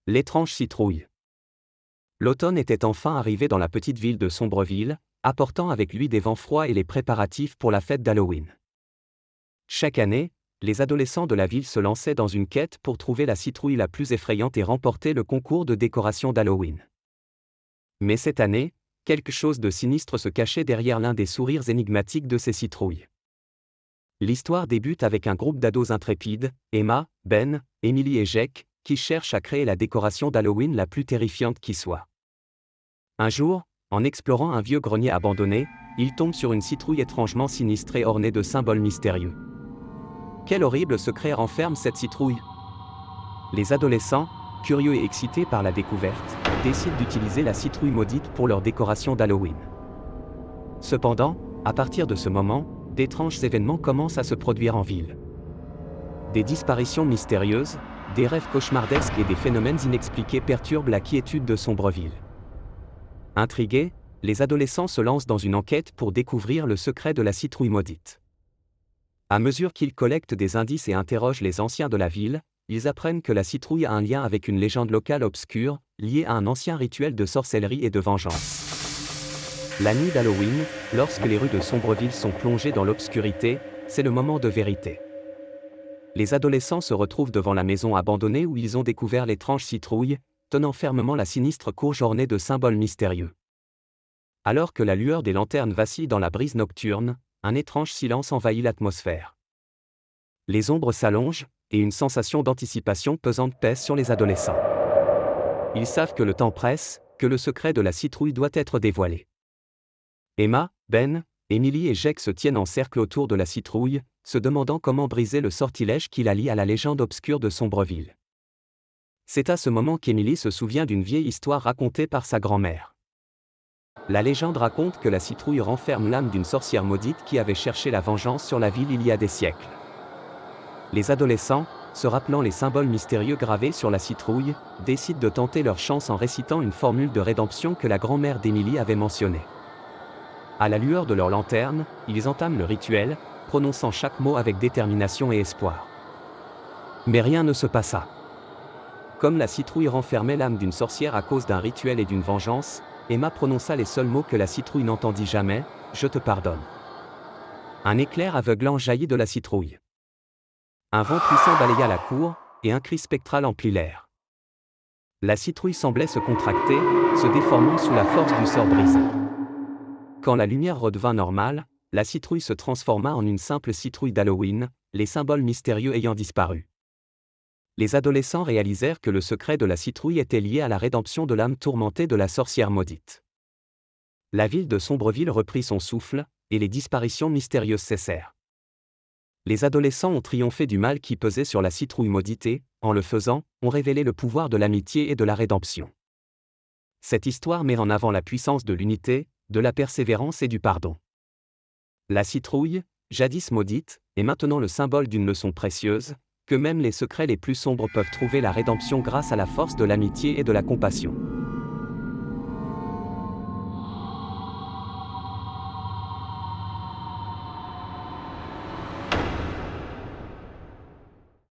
L'étrange citrouille. L'automne était enfin arrivé dans la petite ville de Sombreville, apportant avec lui des vents froids et les préparatifs pour la fête d'Halloween. Chaque année, les adolescents de la ville se lançaient dans une quête pour trouver la citrouille la plus effrayante et remporter le concours de décoration d'Halloween. Mais cette année, quelque chose de sinistre se cachait derrière l'un des sourires énigmatiques de ces citrouilles. L'histoire débute avec un groupe d'ados intrépides, Emma, Ben, Emily et Jake, qui cherchent à créer la décoration d'Halloween la plus terrifiante qui soit. Un jour, en explorant un vieux grenier abandonné, ils tombent sur une citrouille étrangement sinistre et ornée de symboles mystérieux. Quel horrible secret renferme cette citrouille? Les adolescents, curieux et excités par la découverte, décident d'utiliser la citrouille maudite pour leur décoration d'Halloween. Cependant, à partir de ce moment, d'étranges événements commencent à se produire en ville. Des disparitions mystérieuses, des rêves cauchemardesques et des phénomènes inexpliqués perturbent la quiétude de Sombreville. Intrigués, les adolescents se lancent dans une enquête pour découvrir le secret de la citrouille maudite. À mesure qu'ils collectent des indices et interrogent les anciens de la ville, ils apprennent que la citrouille a un lien avec une légende locale obscure, liée à un ancien rituel de sorcellerie et de vengeance. La nuit d'Halloween, lorsque les rues de Sombreville sont plongées dans l'obscurité, c'est le moment de vérité. Les adolescents se retrouvent devant la maison abandonnée où ils ont découvert l'étrange citrouille, tenant fermement la sinistre courge ornée de symboles mystérieux. Alors que la lueur des lanternes vacille dans la brise nocturne, un étrange silence envahit l'atmosphère. Les ombres s'allongent, et une sensation d'anticipation pesante pèse sur les adolescents. Ils savent que le temps presse, que le secret de la citrouille doit être dévoilé. Emma, Ben, Emily et Jake se tiennent en cercle autour de la citrouille, se demandant comment briser le sortilège qui la lie à la légende obscure de Sombreville. C'est à ce moment qu'Emily se souvient d'une vieille histoire racontée par sa grand-mère. La légende raconte que la citrouille renferme l'âme d'une sorcière maudite qui avait cherché la vengeance sur la ville il y a des siècles. Les adolescents, se rappelant les symboles mystérieux gravés sur la citrouille, décident de tenter leur chance en récitant une formule de rédemption que la grand-mère d'Emily avait mentionnée. À la lueur de leur lanterne, ils entament le rituel, prononçant chaque mot avec détermination et espoir. Mais rien ne se passa. Comme la citrouille renfermait l'âme d'une sorcière à cause d'un rituel et d'une vengeance, Emma prononça les seuls mots que la citrouille n'entendit jamais, « Je te pardonne ». Un éclair aveuglant jaillit de la citrouille. Un vent puissant balaya la cour, et un cri spectral emplit l'air. La citrouille semblait se contracter, se déformant sous la force du sort brisé. Quand la lumière redevint normale, la citrouille se transforma en une simple citrouille d'Halloween, les symboles mystérieux ayant disparu. Les adolescents réalisèrent que le secret de la citrouille était lié à la rédemption de l'âme tourmentée de la sorcière maudite. La ville de Sombreville reprit son souffle, et les disparitions mystérieuses cessèrent. Les adolescents ont triomphé du mal qui pesait sur la citrouille maudite et, en le faisant, ont révélé le pouvoir de l'amitié et de la rédemption. Cette histoire met en avant la puissance de l'unité, de la persévérance et du pardon. La citrouille, jadis maudite, est maintenant le symbole d'une leçon précieuse, que même les secrets les plus sombres peuvent trouver la rédemption grâce à la force de l'amitié et de la compassion.